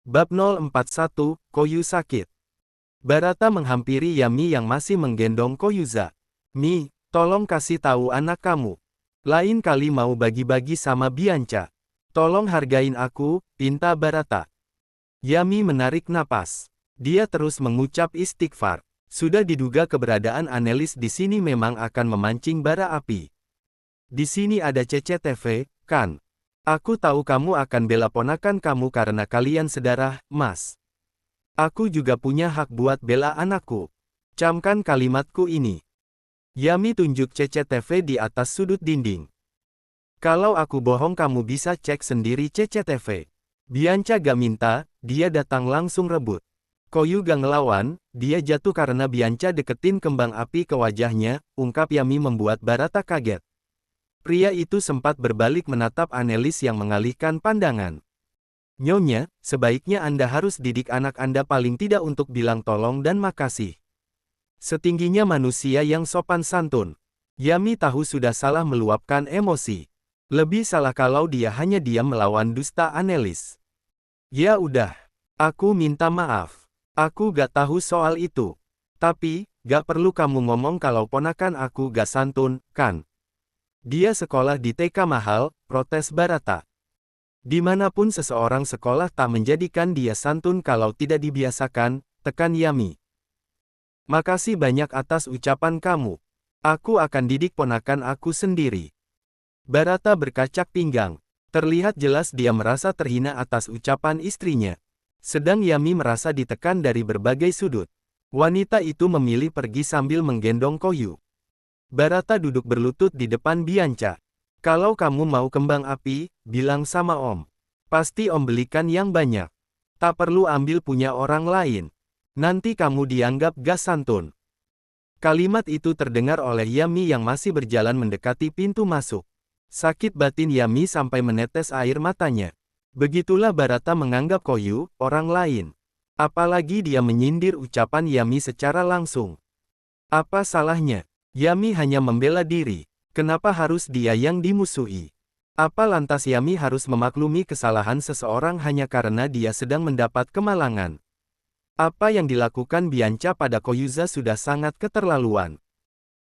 Bab 041, Koyu sakit. Barata menghampiri Yami yang masih menggendong Koyuza. Mi, tolong kasih tahu anak kamu. Lain kali mau bagi-bagi sama Bianca. Tolong hargain aku, pinta Barata. Yami menarik napas. Dia terus mengucap istighfar. Sudah diduga keberadaan Annelies di sini memang akan memancing bara api. Di sini ada CCTV, kan? Aku tahu kamu akan bela ponakan kamu karena kalian sedarah, Mas. Aku juga punya hak buat bela anakku. Camkan kalimatku ini. Yami tunjuk CCTV di atas sudut dinding. Kalau aku bohong kamu bisa cek sendiri CCTV. Bianca gak minta, dia datang langsung rebut. Koyu gak ngelawan, dia jatuh karena Bianca deketin kembang api ke wajahnya, ungkap Yami membuat Barata kaget. Pria itu sempat berbalik menatap Annelies yang mengalihkan pandangan. Nyonya, sebaiknya Anda harus didik anak Anda paling tidak untuk bilang tolong dan makasih. Setingginya manusia yang sopan santun. Yami tahu sudah salah meluapkan emosi. Lebih salah kalau dia hanya diam melawan dusta Annelies. Ya udah, aku minta maaf. Aku gak tahu soal itu. Tapi, gak perlu kamu ngomong kalau ponakan aku gak santun, kan? Dia sekolah di TK mahal, protes Barata. Dimanapun seseorang sekolah tak menjadikan dia santun kalau tidak dibiasakan, tekan Yami. Makasih banyak atas ucapan kamu. Aku akan didik ponakan aku sendiri. Barata berkacak pinggang. Terlihat jelas dia merasa terhina atas ucapan istrinya. Sedang Yami merasa ditekan dari berbagai sudut. Wanita itu memilih pergi sambil menggendong Koyu. Barata duduk berlutut di depan Bianca. Kalau kamu mau kembang api, bilang sama Om. Pasti Om belikan yang banyak. Tak perlu ambil punya orang lain. Nanti kamu dianggap gak santun. Kalimat itu terdengar oleh Yami yang masih berjalan mendekati pintu masuk. Sakit batin Yami sampai menetes air matanya. Begitulah Barata menganggap Koyu, orang lain. Apalagi dia menyindir ucapan Yami secara langsung. Apa salahnya? Yami hanya membela diri. Kenapa harus dia yang dimusuhi? Apa lantas Yami harus memaklumi kesalahan seseorang hanya karena dia sedang mendapat kemalangan? Apa yang dilakukan Bianca pada Koyuza sudah sangat keterlaluan.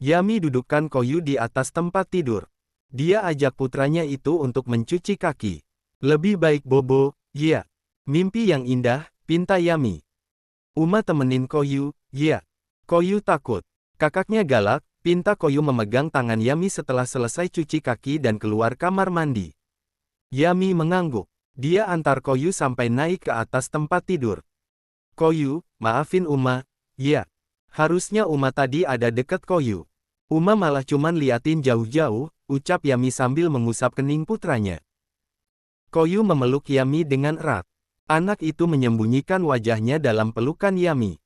Yami dudukkan Koyu di atas tempat tidur. Dia ajak putranya itu untuk mencuci kaki. Lebih baik bobo, ya. Mimpi yang indah, pinta Yami. Uma temenin Koyu, ya. Koyu takut. Kakaknya galak. Pinta Koyu memegang tangan Yami setelah selesai cuci kaki dan keluar kamar mandi. Yami mengangguk. Dia antar Koyu sampai naik ke atas tempat tidur. Koyu, maafin Uma, ya. Harusnya Uma tadi ada deket Koyu. Uma malah cuman liatin jauh-jauh, ucap Yami sambil mengusap kening putranya. Koyu memeluk Yami dengan erat. Anak itu menyembunyikan wajahnya dalam pelukan Yami.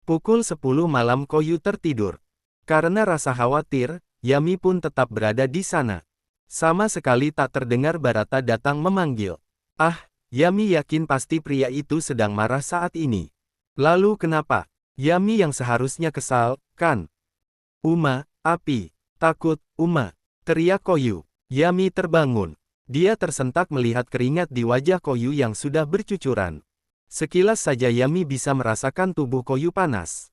Pukul 10 malam Koyu tertidur. Karena rasa khawatir, Yami pun tetap berada di sana. Sama sekali tak terdengar Barata datang memanggil. Ah, Yami yakin pasti pria itu sedang marah saat ini. Lalu kenapa? Yami yang seharusnya kesal, kan? Uma, api, takut, Uma, teriak Koyu. Yami terbangun. Dia tersentak melihat keringat di wajah Koyu yang sudah bercucuran. Sekilas saja Yami bisa merasakan tubuh Koyu panas.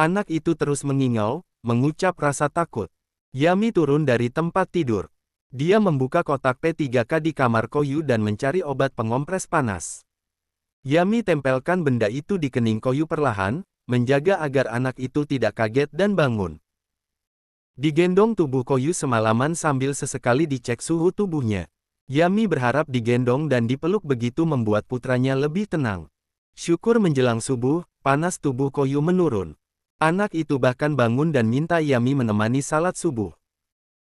Anak itu terus mengingau, mengucap rasa takut. Yami turun dari tempat tidur. Dia membuka kotak P3K di kamar Koyu dan mencari obat pengompres panas. Yami tempelkan benda itu di kening Koyu perlahan, menjaga agar anak itu tidak kaget dan bangun. Digendong tubuh Koyu semalaman sambil sesekali dicek suhu tubuhnya. Yami berharap digendong dan dipeluk begitu membuat putranya lebih tenang. Syukur menjelang subuh, panas tubuh Koyu menurun. Anak itu bahkan bangun dan minta Yami menemani salat subuh.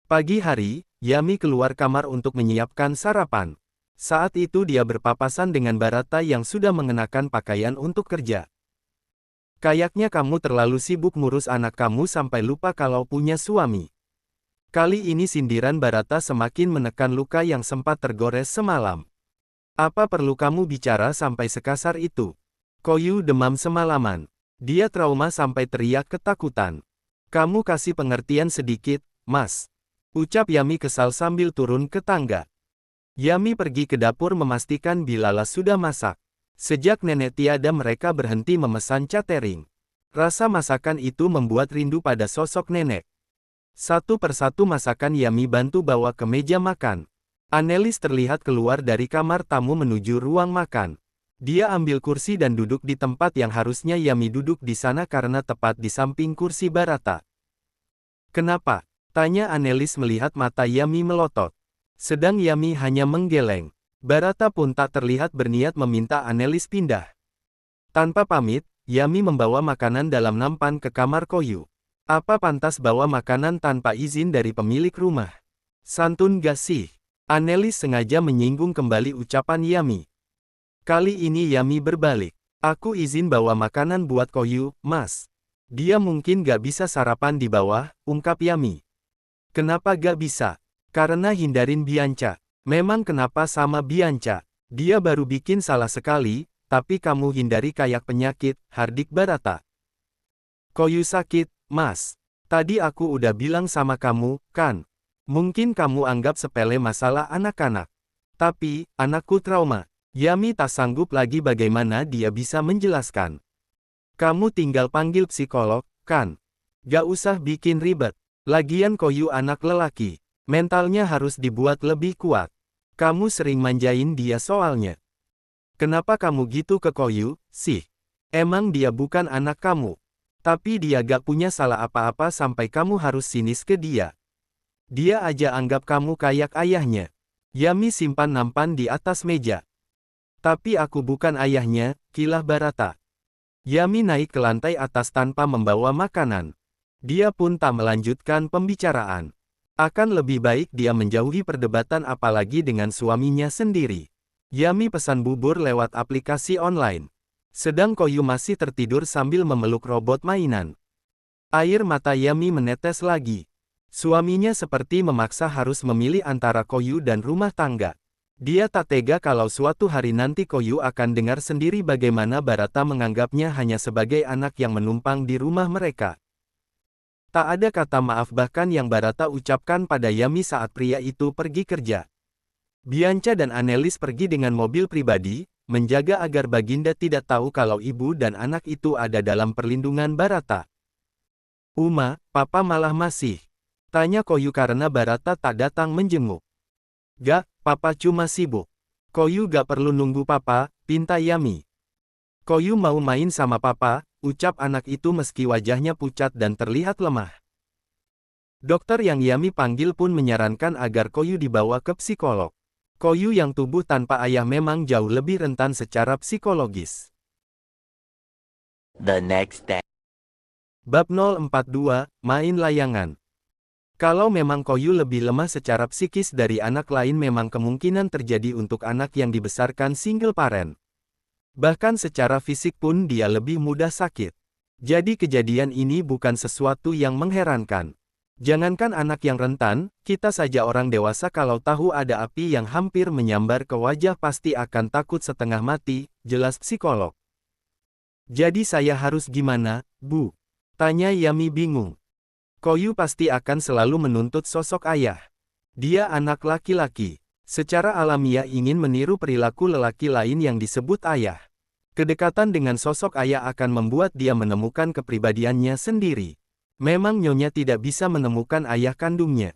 Pagi hari, Yami keluar kamar untuk menyiapkan sarapan. Saat itu dia berpapasan dengan Barata yang sudah mengenakan pakaian untuk kerja. Kayaknya kamu terlalu sibuk ngurus anak kamu sampai lupa kalau punya suami. Kali ini sindiran Barata semakin menekan luka yang sempat tergores semalam. Apa perlu kamu bicara sampai sekasar itu? Koyu demam semalaman. Dia trauma sampai teriak ketakutan. Kamu kasih pengertian sedikit, Mas. Ucap Yami kesal sambil turun ke tangga. Yami pergi ke dapur memastikan Bilala sudah masak. Sejak nenek tiada mereka berhenti memesan catering. Rasa masakan itu membuat rindu pada sosok nenek. Satu persatu masakan Yami bantu bawa ke meja makan. Annelies terlihat keluar dari kamar tamu menuju ruang makan. Dia ambil kursi dan duduk di tempat yang harusnya Yami duduk di sana karena tepat di samping kursi Barata. "Kenapa?" tanya Annelies melihat mata Yami melotot. Sedang Yami hanya menggeleng. Barata pun tak terlihat berniat meminta Annelies pindah. Tanpa pamit, Yami membawa makanan dalam nampan ke kamar Koyu. Apa pantas bawa makanan tanpa izin dari pemilik rumah? Santun gak sih? Annelies sengaja menyinggung kembali ucapan Yami. Kali ini Yami berbalik. Aku izin bawa makanan buat Koyu, Mas. Dia mungkin gak bisa sarapan di bawah, ungkap Yami. Kenapa gak bisa? Karena hindarin Bianca. Memang kenapa sama Bianca? Dia baru bikin salah sekali, tapi kamu hindari kayak penyakit, hardik Barata. Koyu sakit, Mas. Tadi aku udah bilang sama kamu, kan? Mungkin kamu anggap sepele masalah anak-anak. Tapi, anakku trauma. Yami tak sanggup lagi bagaimana dia bisa menjelaskan. Kamu tinggal panggil psikolog, kan? Gak usah bikin ribet. Lagian Koyu anak lelaki. Mentalnya harus dibuat lebih kuat. Kamu sering manjain dia soalnya. Kenapa kamu gitu ke Koyu, sih? Emang dia bukan anak kamu. Tapi dia gak punya salah apa-apa sampai kamu harus sinis ke dia. Dia aja anggap kamu kayak ayahnya. Yami simpan nampan di atas meja. Tapi aku bukan ayahnya, kilah Barata. Yami naik ke lantai atas tanpa membawa makanan. Dia pun tak melanjutkan pembicaraan. Akan lebih baik dia menjauhi perdebatan apalagi dengan suaminya sendiri. Yami pesan bubur lewat aplikasi online. Sedang Koyu masih tertidur sambil memeluk robot mainan. Air mata Yami menetes lagi. Suaminya seperti memaksa harus memilih antara Koyu dan rumah tangga. Dia tak tega kalau suatu hari nanti Koyu akan dengar sendiri bagaimana Barata menganggapnya hanya sebagai anak yang menumpang di rumah mereka. Tak ada kata maaf bahkan yang Barata ucapkan pada Yami saat pria itu pergi kerja. Bianca dan Annelies pergi dengan mobil pribadi, menjaga agar Baginda tidak tahu kalau ibu dan anak itu ada dalam perlindungan Barata. Uma, papa malah masih? Tanya Koyu karena Barata tak datang menjenguk. Gak, papa cuma sibuk. Koyu gak perlu nunggu papa, pinta Yami. Koyu mau main sama papa, ucap anak itu meski wajahnya pucat dan terlihat lemah. Dokter yang Yami panggil pun menyarankan agar Koyu dibawa ke psikolog. Koyu yang tubuh tanpa ayah memang jauh lebih rentan secara psikologis. The next day. Bab 042, Main Layangan. Kalau memang Koyu lebih lemah secara psikis dari anak lain memang kemungkinan terjadi untuk anak yang dibesarkan single parent. Bahkan secara fisik pun dia lebih mudah sakit. Jadi kejadian ini bukan sesuatu yang mengherankan. Jangankan anak yang rentan, kita saja orang dewasa kalau tahu ada api yang hampir menyambar ke wajah pasti akan takut setengah mati, jelas psikolog. Jadi saya harus gimana, Bu? Tanya Yami bingung. Koyu pasti akan selalu menuntut sosok ayah. Dia anak laki-laki. Secara alamiah ingin meniru perilaku lelaki lain yang disebut ayah. Kedekatan dengan sosok ayah akan membuat dia menemukan kepribadiannya sendiri. Memang Nyonya tidak bisa menemukan ayah kandungnya.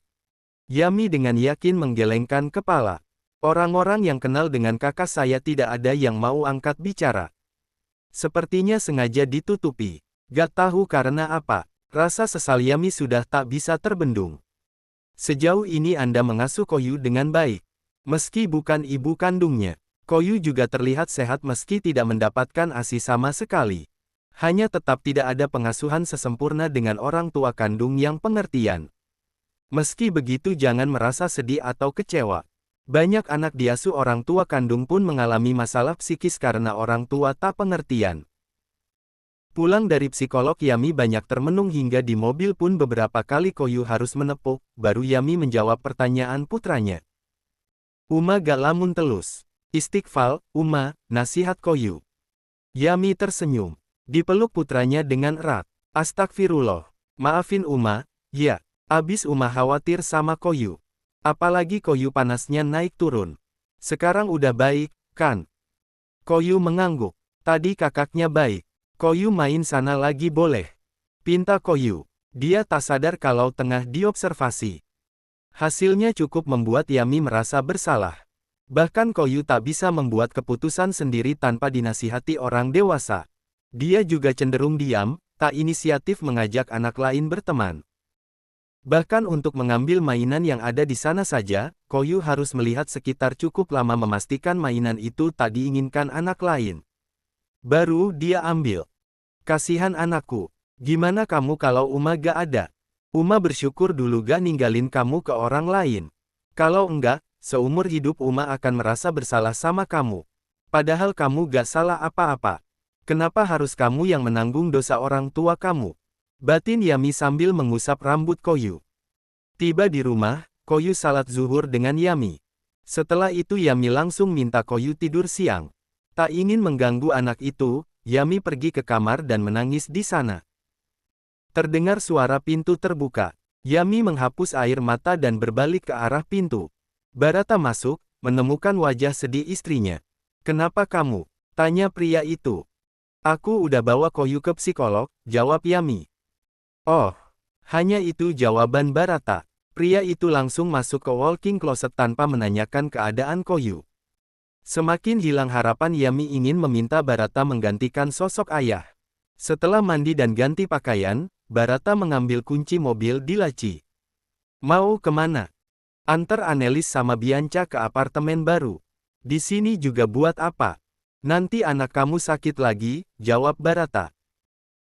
Yami dengan yakin menggelengkan kepala. Orang-orang yang kenal dengan kakak saya tidak ada yang mau angkat bicara. Sepertinya sengaja ditutupi. Gak tahu karena apa. Rasa sesal Yami sudah tak bisa terbendung. Sejauh ini Anda mengasuh Koyu dengan baik. Meski bukan ibu kandungnya, Koyu juga terlihat sehat meski tidak mendapatkan ASI sama sekali. Hanya tetap tidak ada pengasuhan sesempurna dengan orang tua kandung yang pengertian. Meski begitu jangan merasa sedih atau kecewa. Banyak anak diasuh orang tua kandung pun mengalami masalah psikis karena orang tua tak pengertian. Pulang dari psikolog Yami banyak termenung hingga di mobil pun beberapa kali Koyu harus menepuk, baru Yami menjawab pertanyaan putranya. Uma gak lamun telus. Istighfar, Uma, nasihat Koyu. Yami tersenyum. Dipeluk putranya dengan erat. Astagfirullah. Maafin Uma, ya. Abis Uma khawatir sama Koyu. Apalagi Koyu panasnya naik turun. Sekarang udah baik, kan? Koyu mengangguk. Tadi kakaknya baik. Koyu main sana lagi boleh? Pinta Koyu. Dia tak sadar kalau tengah diobservasi. Hasilnya cukup membuat Yami merasa bersalah. Bahkan Koyu tak bisa membuat keputusan sendiri tanpa dinasihati orang dewasa. Dia juga cenderung diam, tak inisiatif mengajak anak lain berteman. Bahkan untuk mengambil mainan yang ada di sana saja, Koyu harus melihat sekitar cukup lama memastikan mainan itu tak diinginkan anak lain. Baru dia ambil. Kasihan anakku. Gimana kamu kalau Uma gak ada? Uma bersyukur dulu gak ninggalin kamu ke orang lain. Kalau enggak, seumur hidup Uma akan merasa bersalah sama kamu. Padahal kamu gak salah apa-apa. Kenapa harus kamu yang menanggung dosa orang tua kamu? Batin Yami sambil mengusap rambut Koyu. Tiba di rumah, Koyu salat zuhur dengan Yami. Setelah itu Yami langsung minta Koyu tidur siang. Tak ingin mengganggu anak itu, Yami pergi ke kamar dan menangis di sana. Terdengar suara pintu terbuka. Yami menghapus air mata dan berbalik ke arah pintu. Barata masuk, menemukan wajah sedih istrinya. "Kenapa kamu?" tanya pria itu. "Aku udah bawa Koyu ke psikolog," jawab Yami. "Oh, hanya itu," jawaban Barata. Pria itu langsung masuk ke walk-in closet tanpa menanyakan keadaan Koyu. Semakin hilang harapan Yami ingin meminta Barata menggantikan sosok ayah. Setelah mandi dan ganti pakaian, Barata mengambil kunci mobil di laci. "Mau kemana?" "Antar Annelies sama Bianca ke apartemen baru." "Di sini juga buat apa?" "Nanti anak kamu sakit lagi," jawab Barata.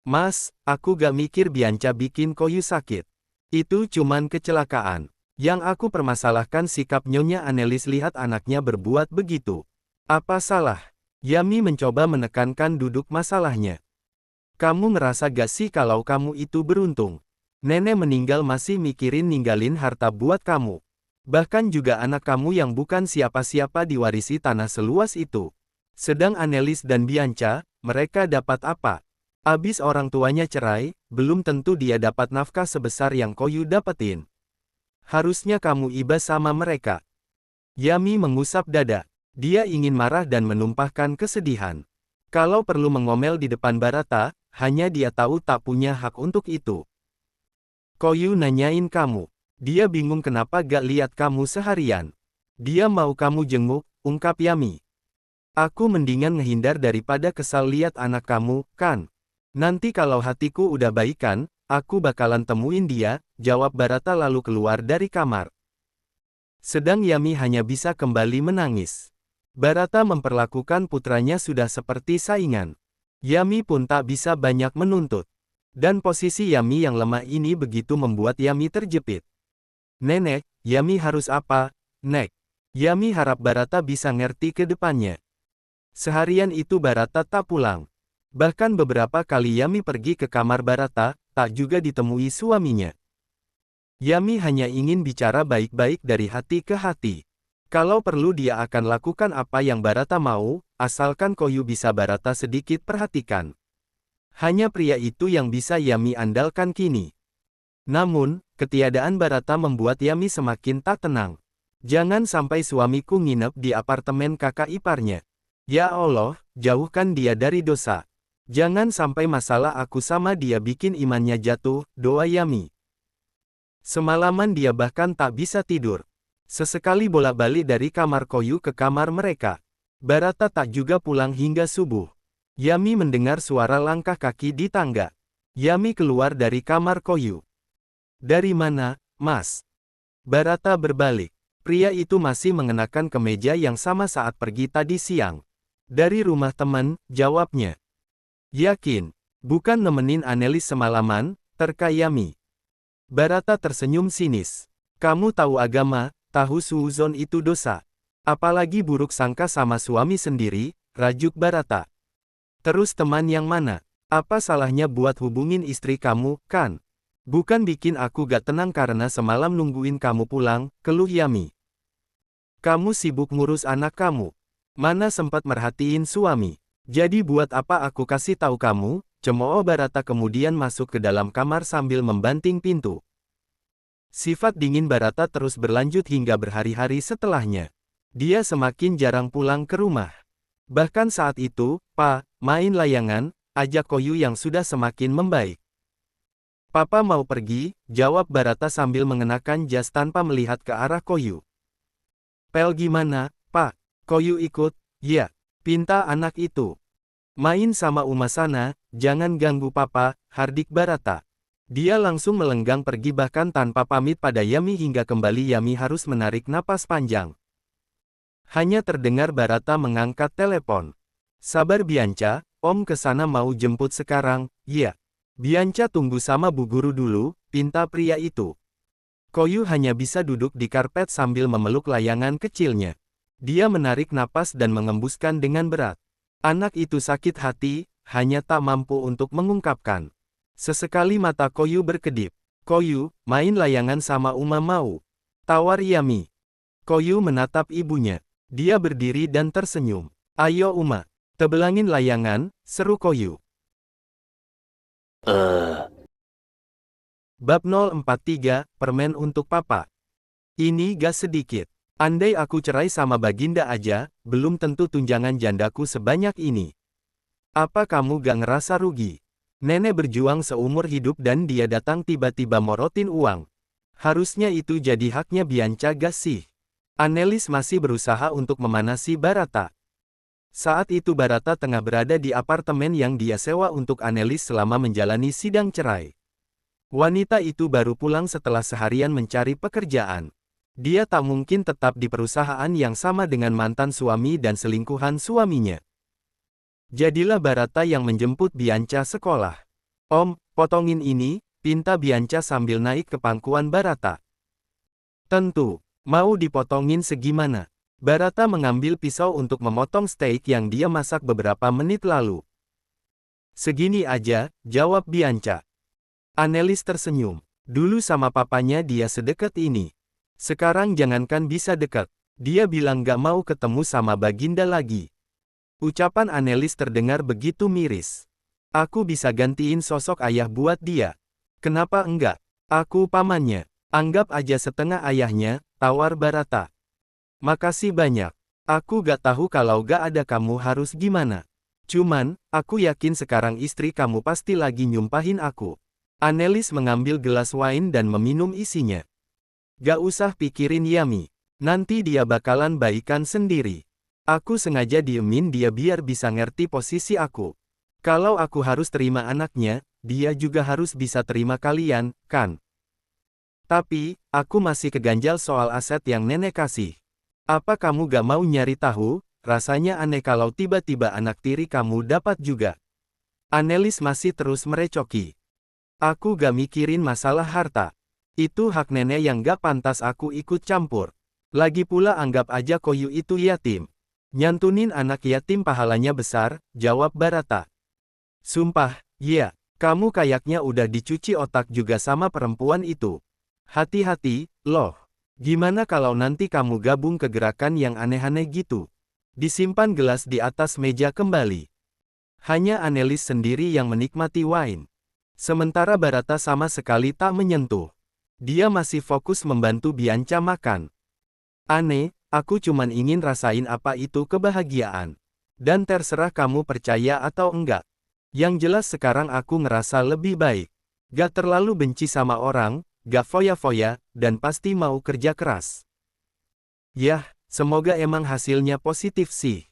"Mas, aku gak mikir Bianca bikin Koyu sakit. Itu cuman kecelakaan. Yang aku permasalahkan sikap Nyonya Annelies lihat anaknya berbuat begitu." "Apa salah?" Yami mencoba menekankan duduk masalahnya. "Kamu ngerasa gak sih kalau kamu itu beruntung? Nenek meninggal masih mikirin ninggalin harta buat kamu. Bahkan juga anak kamu yang bukan siapa-siapa diwarisi tanah seluas itu. Sedang Annelies dan Bianca, mereka dapat apa? Abis orang tuanya cerai, belum tentu dia dapat nafkah sebesar yang Koyu dapetin. Harusnya kamu iba sama mereka." Yami mengusap dada. Dia ingin marah dan menumpahkan kesedihan. Kalau perlu mengomel di depan Barata, hanya dia tahu tak punya hak untuk itu. "Koyu nanyain kamu. Dia bingung kenapa gak lihat kamu seharian. Dia mau kamu jenguk," ungkap Yami. "Aku mendingan ngehindar daripada kesal lihat anak kamu, kan? Nanti kalau hatiku udah baikan, aku bakalan temuin dia," jawab Barata lalu keluar dari kamar. Sedang Yami hanya bisa kembali menangis. Barata memperlakukan putranya sudah seperti saingan. Yami pun tak bisa banyak menuntut. Dan posisi Yami yang lemah ini begitu membuat Yami terjepit. "Nenek, Yami harus apa, Nek?" Yami harap Barata bisa ngerti ke depannya. Seharian itu Barata tak pulang. Bahkan beberapa kali Yami pergi ke kamar Barata, tak juga ditemui suaminya. Yami hanya ingin bicara baik-baik dari hati ke hati. Kalau perlu dia akan lakukan apa yang Barata mau, asalkan Koyu bisa Barata sedikit perhatikan. Hanya pria itu yang bisa Yami andalkan kini. Namun, ketiadaan Barata membuat Yami semakin tak tenang. "Jangan sampai suamiku nginep di apartemen kakak iparnya. Ya Allah, jauhkan dia dari dosa. Jangan sampai masalah aku sama dia bikin imannya jatuh," doa Yami. Semalaman dia bahkan tak bisa tidur. Sesekali bolak-balik dari kamar Koyu ke kamar mereka. Barata tak juga pulang hingga subuh. Yami mendengar suara langkah kaki di tangga. Yami keluar dari kamar Koyu. "Dari mana, Mas?" Barata berbalik. Pria itu masih mengenakan kemeja yang sama saat pergi tadi siang. "Dari rumah teman," jawabnya. "Yakin? Bukan nemenin Annelies semalaman?" terka Yami. Barata tersenyum sinis. "Kamu tahu agama, tahu suuzon itu dosa. Apalagi buruk sangka sama suami sendiri," rajuk Barata. "Terus teman yang mana? Apa salahnya buat hubungin istri kamu, kan? Bukan bikin aku gak tenang karena semalam nungguin kamu pulang," keluh Yami. "Kamu sibuk ngurus anak kamu. Mana sempat merhatiin suami. Jadi buat apa aku kasih tahu kamu?" cemooh Barata kemudian masuk ke dalam kamar sambil membanting pintu. Sifat dingin Barata terus berlanjut hingga berhari-hari setelahnya. Dia semakin jarang pulang ke rumah. Bahkan saat itu, Pa, main layangan, ajak Koyu yang sudah semakin membaik. Papa mau pergi, jawab Barata sambil mengenakan jas tanpa melihat ke arah Koyu. Pel gimana, Pak? Koyu ikut, ya, pinta anak itu. Main sama Uma sana, jangan ganggu Papa, hardik Barata. Dia langsung melenggang pergi bahkan tanpa pamit pada Yami hingga kembali Yami harus menarik napas panjang. Hanya terdengar Barata mengangkat telepon. Sabar Bianca, Om kesana mau jemput sekarang, ya. Bianca tunggu sama Bu Guru dulu, pinta pria itu. Koyu hanya bisa duduk di karpet sambil memeluk layangan kecilnya. Dia menarik napas dan mengembuskan dengan berat. Anak itu sakit hati, hanya tak mampu untuk mengungkapkan. Sesekali mata Koyu berkedip. Koyu, main layangan sama Uma mau? Tawar Yami. Koyu menatap ibunya. Dia berdiri dan tersenyum. Ayo Uma, tebelangin layangan, seru Koyu. Bab 043, Permen untuk Papa. Ini gas sedikit. Andai aku cerai sama Baginda aja, belum tentu tunjangan jandaku sebanyak ini. Apa kamu gak ngerasa rugi? Nenek berjuang seumur hidup dan dia datang tiba-tiba morotin uang. Harusnya itu jadi haknya Bianca gak sih? Annelies masih berusaha untuk memanasi Barata. Saat itu Barata tengah berada di apartemen yang dia sewa untuk Annelies selama menjalani sidang cerai. Wanita itu baru pulang setelah seharian mencari pekerjaan. Dia tak mungkin tetap di perusahaan yang sama dengan mantan suami dan selingkuhan suaminya. Jadilah Barata yang menjemput Bianca sekolah. Om, potongin ini, pinta Bianca sambil naik ke pangkuan Barata. Tentu, mau dipotongin segimana? Barata mengambil pisau untuk memotong steak yang dia masak beberapa menit lalu. Segini aja, jawab Bianca. Annelies tersenyum. Dulu sama papanya dia sedekat ini. Sekarang jangankan bisa dekat. Dia bilang gak mau ketemu sama Baginda lagi. Ucapan Annelies terdengar begitu miris. Aku bisa gantiin sosok ayah buat dia. Kenapa enggak? Aku pamannya. Anggap aja setengah ayahnya, tawar Barata. Makasih banyak. Aku gak tahu kalau gak ada kamu harus gimana. Cuman, aku yakin sekarang istri kamu pasti lagi nyumpahin aku. Annelies mengambil gelas wine dan meminum isinya. Gak usah pikirin Yami. Nanti dia bakalan baikan sendiri. Aku sengaja diemin dia biar bisa ngerti posisi aku. Kalau aku harus terima anaknya, dia juga harus bisa terima kalian, kan? Tapi, aku masih keganjal soal aset yang nenek kasih. Apa kamu gak mau nyari tahu? Rasanya aneh kalau tiba-tiba anak tiri kamu dapat juga. Annelies masih terus merecoki. Aku gak mikirin masalah harta. Itu hak nenek yang gak pantas aku ikut campur. Lagi pula anggap aja Koyu itu yatim. Nyantunin anak yatim pahalanya besar, jawab Barata. Sumpah, iya, kamu kayaknya udah dicuci otak juga sama perempuan itu. Hati-hati, loh. Gimana kalau nanti kamu gabung ke gerakan yang aneh-aneh gitu? Disimpan gelas di atas meja kembali. Hanya Annelies sendiri yang menikmati wine. Sementara Barata sama sekali tak menyentuh. Dia masih fokus membantu Bianca makan. Aneh, aku cuman ingin rasain apa itu kebahagiaan. Dan terserah kamu percaya atau enggak. Yang jelas sekarang aku ngerasa lebih baik. Gak terlalu benci sama orang, gak foya-foya, dan pasti mau kerja keras. Yah, semoga emang hasilnya positif sih.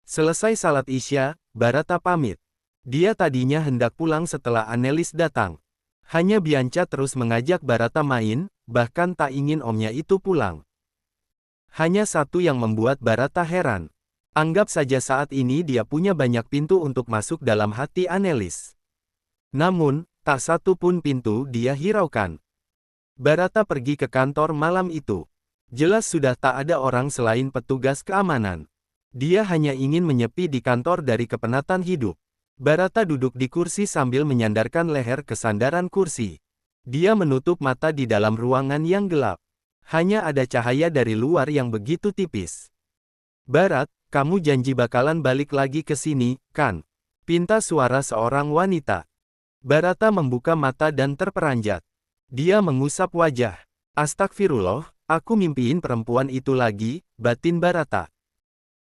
Selesai salat Isya, Barata pamit. Dia tadinya hendak pulang setelah Annelies datang. Hanya Bianca terus mengajak Barata main, bahkan tak ingin omnya itu pulang. Hanya satu yang membuat Barata heran. Anggap saja saat ini dia punya banyak pintu untuk masuk dalam hati Annelies. Namun, tak satu pun pintu dia hiraukan. Barata pergi ke kantor malam itu. Jelas sudah tak ada orang selain petugas keamanan. Dia hanya ingin menyepi di kantor dari kepenatan hidup. Barata duduk di kursi sambil menyandarkan leher ke sandaran kursi. Dia menutup mata di dalam ruangan yang gelap. Hanya ada cahaya dari luar yang begitu tipis. Barat, kamu janji bakalan balik lagi ke sini, kan? Pinta suara seorang wanita. Barata membuka mata dan terperanjat. Dia mengusap wajah. Astagfirullah, aku mimpiin perempuan itu lagi, batin Barata.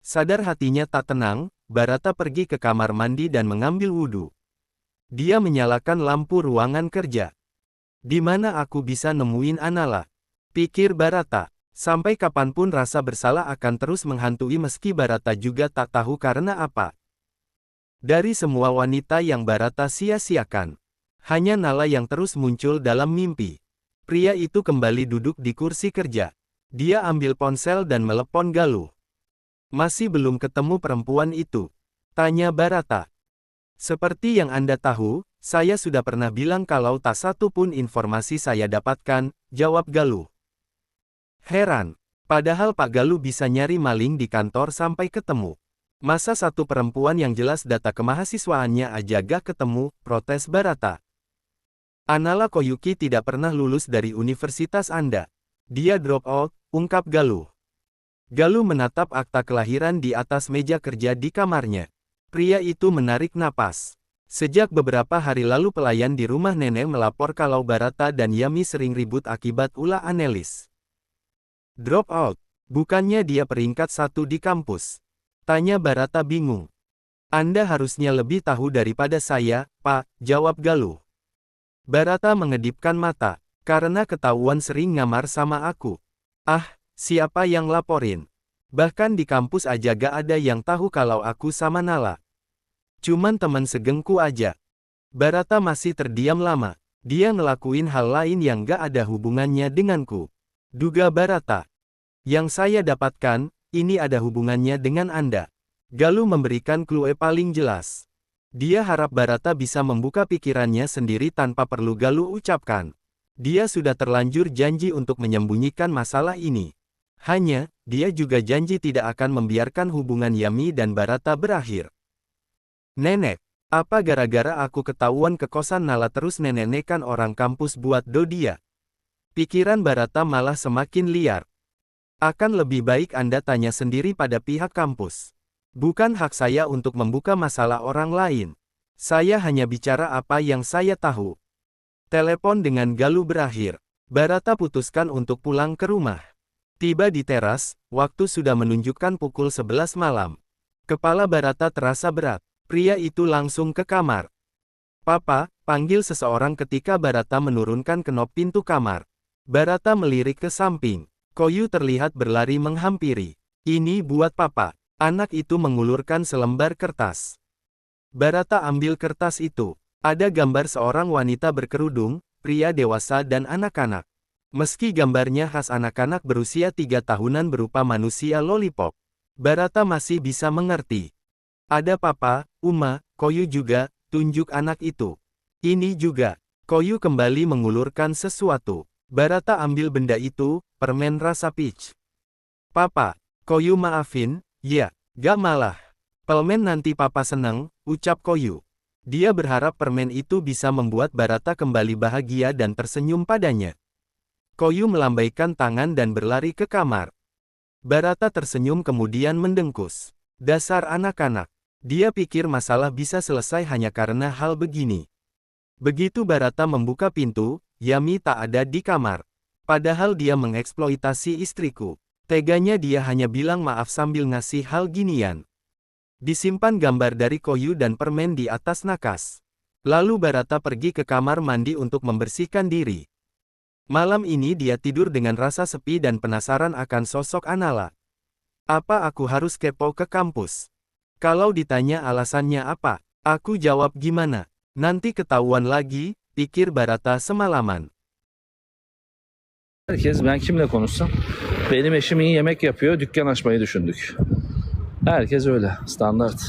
Sadar hatinya tak tenang, Barata pergi ke kamar mandi dan mengambil wudhu. Dia menyalakan lampu ruangan kerja. Di mana aku bisa nemuin Anala? Pikir Barata. Sampai kapanpun rasa bersalah akan terus menghantui meski Barata juga tak tahu karena apa. Dari semua wanita yang Barata sia-siakan, hanya Nala yang terus muncul dalam mimpi. Pria itu kembali duduk di kursi kerja. Dia ambil ponsel dan melepon Galuh. Masih belum ketemu perempuan itu? Tanya Barata. Seperti yang Anda tahu, saya sudah pernah bilang kalau tak satu pun informasi saya dapatkan, jawab Galuh. Heran. Padahal Pak Galuh bisa nyari maling di kantor sampai ketemu. Masa satu perempuan yang jelas data kemahasiswaannya aja gak ketemu, protes Barata. Anala Koyuki tidak pernah lulus dari universitas Anda. Dia drop out, ungkap Galuh. Galuh menatap akta kelahiran di atas meja kerja di kamarnya. Pria itu menarik napas. Sejak beberapa hari lalu pelayan di rumah nenek melapor kalau Barata dan Yami sering ribut akibat ulah Anelis. Drop out. Bukannya dia peringkat 1 di kampus? Tanya Barata bingung. Anda harusnya lebih tahu daripada saya, Pak, jawab Galuh. Barata mengedipkan mata. Karena ketahuan sering ngamar sama aku. Ah, siapa yang laporin? Bahkan di kampus aja gak ada yang tahu kalau aku sama Nala. Cuman teman segengku aja. Barata masih terdiam lama. Dia ngelakuin hal lain yang gak ada hubungannya denganku. Duga Barata. Yang saya dapatkan, ini ada hubungannya dengan Anda. Galuh memberikan clue paling jelas. Dia harap Barata bisa membuka pikirannya sendiri tanpa perlu Galuh ucapkan. Dia sudah terlanjur janji untuk menyembunyikan masalah ini. Hanya, dia juga janji tidak akan membiarkan hubungan Yami dan Barata berakhir. Nenek, apa gara-gara aku ketahuan ke kosan Nala terus nenek-nekan orang kampus buat Dodia? Pikiran Barata malah semakin liar. Akan lebih baik Anda tanya sendiri pada pihak kampus. Bukan hak saya untuk membuka masalah orang lain. Saya hanya bicara apa yang saya tahu. Telepon dengan Galuh berakhir. Barata putuskan untuk pulang ke rumah. Tiba di teras, waktu sudah menunjukkan pukul 11 malam. Kepala Barata terasa berat. Pria itu langsung ke kamar. Papa, panggil seseorang ketika Barata menurunkan kenop pintu kamar. Barata melirik ke samping. Koyu terlihat berlari menghampiri. Ini buat Papa. Anak itu mengulurkan selembar kertas. Barata ambil kertas itu. Ada gambar seorang wanita berkerudung, pria dewasa dan anak-anak. Meski gambarnya khas anak-anak berusia 3 tahunan berupa manusia lollipop, Barata masih bisa mengerti. Ada Papa, Uma, Koyu juga, tunjuk anak itu. Ini juga. Koyu kembali mengulurkan sesuatu. Barata ambil benda itu, permen rasa peach. Papa, Koyu maafin, ya, gak malah. Permen nanti Papa seneng, ucap Koyu. Dia berharap permen itu bisa membuat Barata kembali bahagia dan tersenyum padanya. Koyu melambaikan tangan dan berlari ke kamar. Barata tersenyum kemudian mendengkus. Dasar anak-anak. Dia pikir masalah bisa selesai hanya karena hal begini. Begitu Barata membuka pintu, Yami tak ada di kamar. Padahal dia mengeksploitasi istriku. Teganya dia hanya bilang maaf sambil ngasih hal ginian. Disimpan gambar dari Koyu dan permen di atas nakas. Lalu Barata pergi ke kamar mandi untuk membersihkan diri. Malam ini dia tidur dengan rasa sepi dan penasaran akan sosok Anala. Apa aku harus kepo ke kampus? Kalau ditanya alasannya apa, aku jawab gimana? Nanti ketahuan lagi, pikir Barata semalaman. Herkes ben kimle konuşsam benim eşim iyi yemek yapıyor, dükkan açmayı düşündük. Herkes öyle, standart.